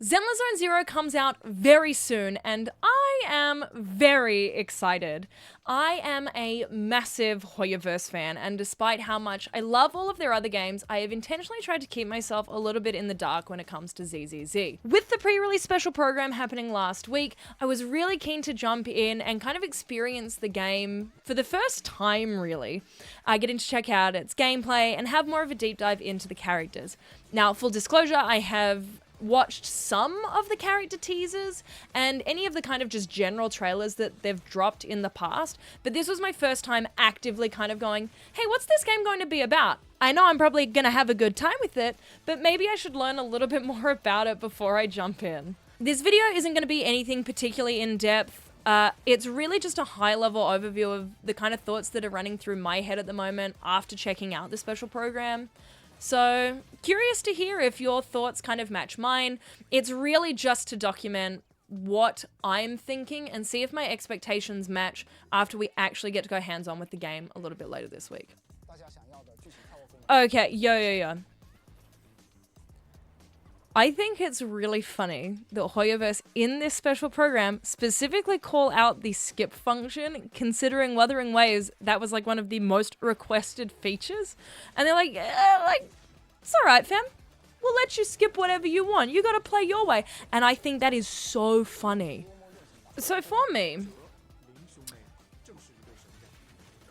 Zenless Zone Zero comes out very soon, and I am very excited. I am a massive Hoyoverse fan, and despite how much I love all of their other games, I have intentionally tried to keep myself a little bit in the dark when it comes to ZZZ. With the pre-release special program happening last week, I was really keen to jump in and kind of experience the game for the first time, really. Getting to check out its gameplay and have more of a deep dive into the characters. Now, full disclosure, I have watched some of the character teasers and any of the kind of just general trailers that they've dropped in the past, but this was my first time actively kind of going, hey, what's this game going to be about? I know I'm probably going to have a good time with it, but maybe I should learn a little bit more about it before I jump in. This video isn't going to be anything particularly in-depth. It's really just a high-level overview of the kind of thoughts that are running through my head at the moment after checking out the special program. So, curious to hear if your thoughts kind of match mine. It's really just to document what I'm thinking and see if my expectations match after we actually get to go hands-on with the game a little bit later this week. Okay, yo. I think it's really funny that Hoyoverse in this special program specifically call out the skip function, considering Wuthering Waves, that was like one of the most requested features. And they're like, it's all right, fam. We'll let you skip whatever you want. You got to play your way. And I think that is so funny. So for me,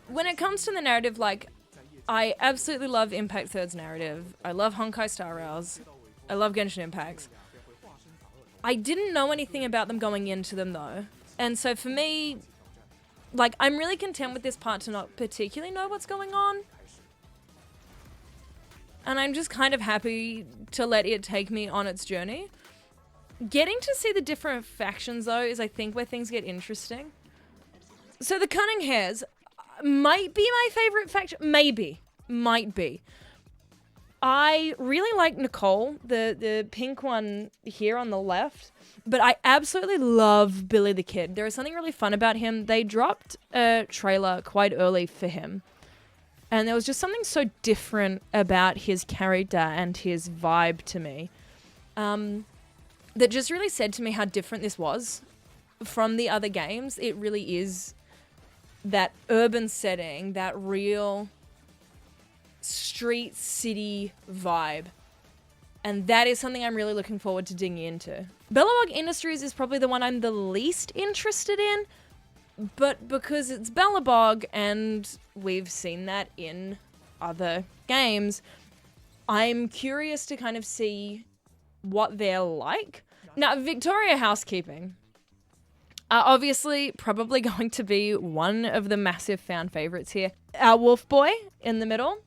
when it comes to the narrative, like, I absolutely love Impact Third's narrative. I love Honkai Star Rails. I love Genshin Impacts. I didn't know anything about them going into them though. And so for me, like, I'm really content with this part to not particularly know what's going on. And I'm just kind of happy to let it take me on its journey. Getting to see the different factions though is I think where things get interesting. So the Cunning Hares might be my favorite faction. Maybe. Might be. I really like Nicole, the pink one here on the left, but I absolutely love Billy the Kid. There is something really fun about him. They dropped a trailer quite early for him, and there was just something so different about his character and his vibe to me that just really said to me how different this was from the other games. It really is that urban setting, that real street city vibe, and that is something I'm really looking forward to digging into. Bellabog Industries is probably the one I'm the least interested in, but because it's Bellabog and we've seen that in other games, I'm curious to kind of see what they're like. Now, Victoria Housekeeping are obviously probably going to be one of the massive fan favorites here. Our wolf boy in the middle,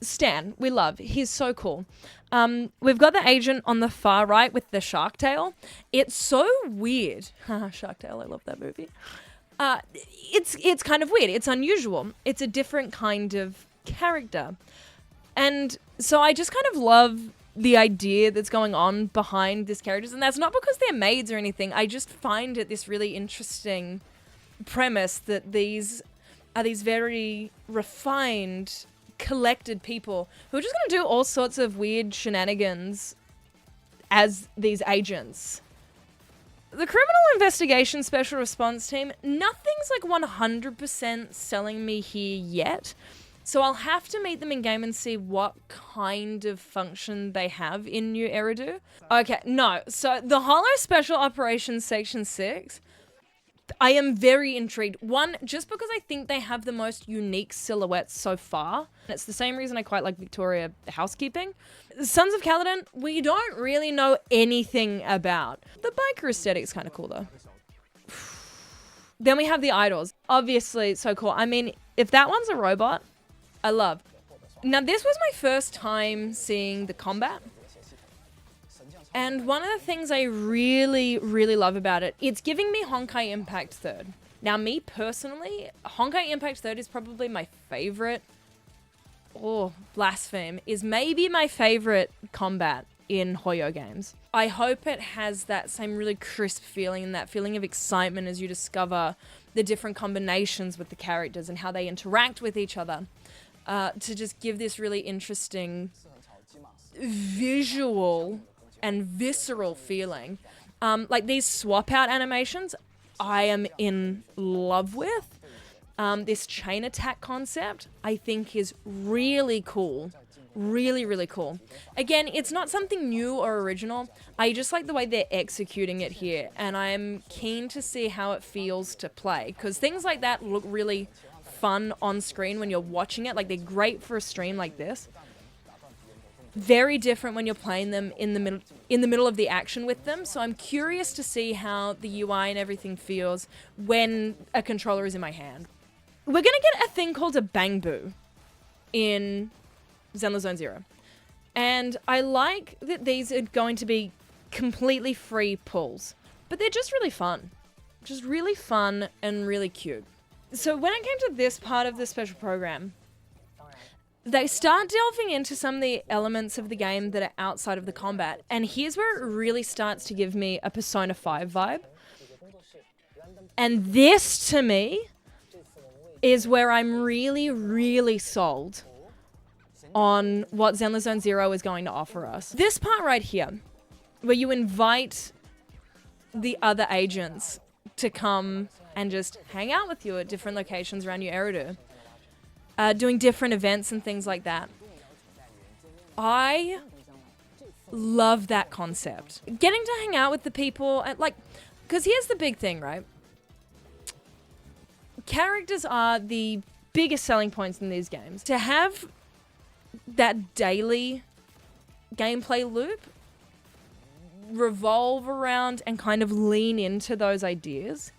Stan, we love. He's so cool. We've got the agent on the far right with the shark tail. It's so weird. Shark Tale, I love that movie. It's kind of weird. It's unusual. It's a different kind of character. And so I just kind of love the idea that's going on behind these characters. And that's not because they're maids or anything. I just find it this really interesting premise that these are these very refined, collected people who are just going to do all sorts of weird shenanigans as these agents. The Criminal Investigation Special Response Team, nothing's like 100% selling me here yet, so I'll have to meet them in game and see what kind of function they have in New Eridu. Okay, no, so the Hollow Special Operations Section 6, I am very intrigued. One, just because I think they have the most unique silhouettes so far. It's the same reason I quite like Victoria Housekeeping. Sons of Kaladin, we don't really know anything about. The biker aesthetic's kind of cool though. Then we have the idols. Obviously, so cool. I mean, if that one's a robot, I love. Now, this was my first time seeing the combat. And one of the things I really, really love about it, it's giving me Honkai Impact Third. Now, me personally, Honkai Impact Third is probably my favorite. Oh, blaspheme. Is maybe my favorite combat in Hoyo games. I hope it has that same really crisp feeling and that feeling of excitement as you discover the different combinations with the characters and how they interact with each other. To just give this really interesting visual and visceral feeling. Like these swap out animations, I am in love with. This chain attack concept, I think, is really cool. Really, really cool. Again, it's not something new or original. I just like the way they're executing it here, and I'm keen to see how it feels to play, because things like that look really fun on screen when you're watching it. Like, they're great for a stream like this. Very different when you're playing them in the middle of the action with them. So I'm curious to see how the UI and everything feels when a controller is in my hand. We're gonna get a thing called a bang boo in Zenless Zone Zero. And I like that these are going to be completely free pulls, but they're just really fun. Just really fun and really cute. So when it came to this part of the special program, they start delving into some of the elements of the game that are outside of the combat. And here's where it really starts to give me a Persona 5 vibe. And this, to me, is where I'm really, really sold on what Zenless Zone Zero is going to offer us. This part right here, where you invite the other agents to come and just hang out with you at different locations around your Eridu, doing different events and things like that. I love that concept. Getting to hang out with the people, and like, because here's the big thing, right? Characters are the biggest selling points in these games. To have that daily gameplay loop revolve around and kind of lean into those ideas,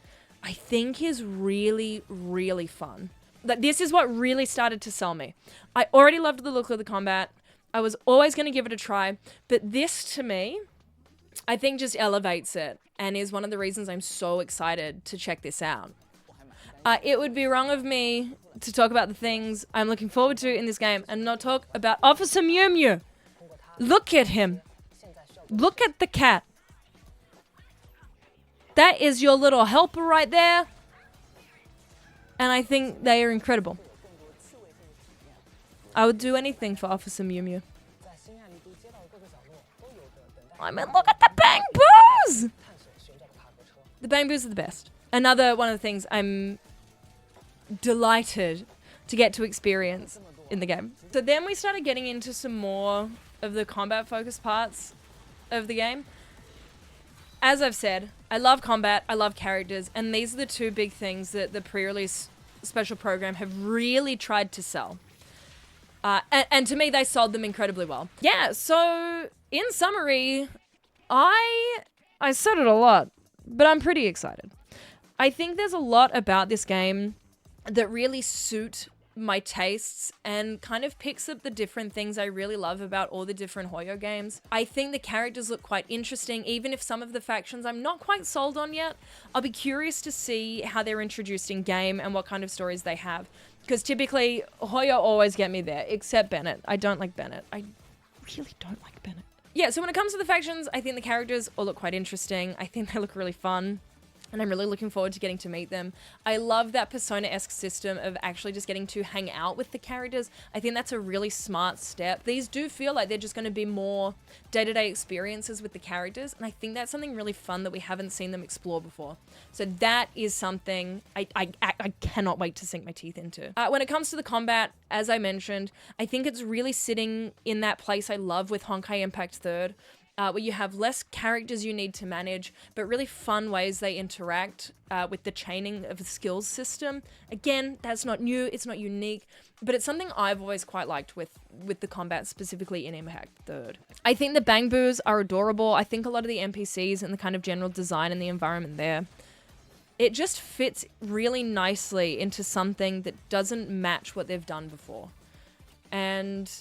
I think is really, really fun. Like, this is what really started to sell me. I already loved the look of the combat. I was always going to give it a try, but this, to me, I think just elevates it and is one of the reasons I'm so excited to check this out. It would be wrong of me to talk about the things I'm looking forward to in this game and not talk about Officer Mew Mew. Look at him. Look at the cat. That is your little helper right there. And I think they are incredible. I would do anything for Officer Mew Mew. I mean, look at the bang boos! The bang boos are the best. Another one of the things I'm delighted to get to experience in the game. So then we started getting into some more of the combat focused parts of the game. As I've said, I love combat, I love characters, and these are the two big things that the pre-release special program have really tried to sell. And to me, they sold them incredibly well. Yeah, so in summary, I said it a lot, but I'm pretty excited. I think there's a lot about this game that really suit my tastes and kind of picks up the different things I really love about all the different Hoyo games. I think the characters look quite interesting, even if some of the factions I'm not quite sold on yet. I'll be curious to see how they're introduced in game and what kind of stories they have. Because typically, Hoyo always get me there, except Bennett. I don't like Bennett. I really don't like Bennett. Yeah, so when it comes to the factions, I think the characters all look quite interesting. I think they look really fun. And I'm really looking forward to getting to meet them. I love that Persona-esque system of actually just getting to hang out with the characters. I think that's a really smart step. These do feel like they're just going to be more day-to-day experiences with the characters, and I think that's something really fun that we haven't seen them explore before. So that is something I cannot wait to sink my teeth into. When it comes to the combat, as I mentioned, I think it's really sitting in that place I love with Honkai Impact 3rd, where you have less characters you need to manage, but really fun ways they interact with the chaining of the skills system. Again, that's not new, it's not unique, but it's something I've always quite liked with the combat, specifically in Impact 3rd. I think the Bang Boos are adorable. I think a lot of the NPCs and the kind of general design and the environment there, it just fits really nicely into something that doesn't match what they've done before. And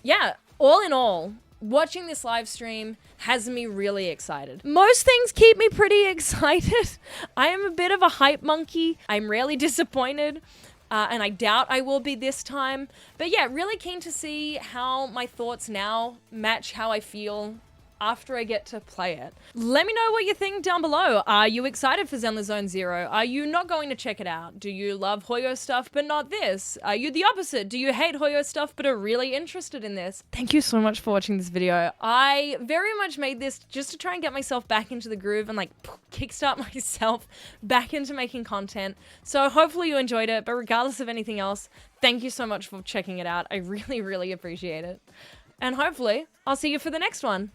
yeah, all in all, watching this live stream has me really excited. Most things keep me pretty excited. I am a bit of a hype monkey. I'm rarely disappointed, and I doubt I will be this time. But yeah, really keen to see how my thoughts now match how I feel after I get to play it. Let me know what you think down below. Are you excited for Zenless Zone Zero? Are you not going to check it out? Do you love Hoyo stuff but not this? Are you the opposite? Do you hate Hoyo stuff but are really interested in this? Thank you so much for watching this video. I very much made this just to try and get myself back into the groove and like kickstart myself back into making content. So hopefully you enjoyed it, but regardless of anything else, thank you so much for checking it out. I really, really appreciate it. And hopefully I'll see you for the next one.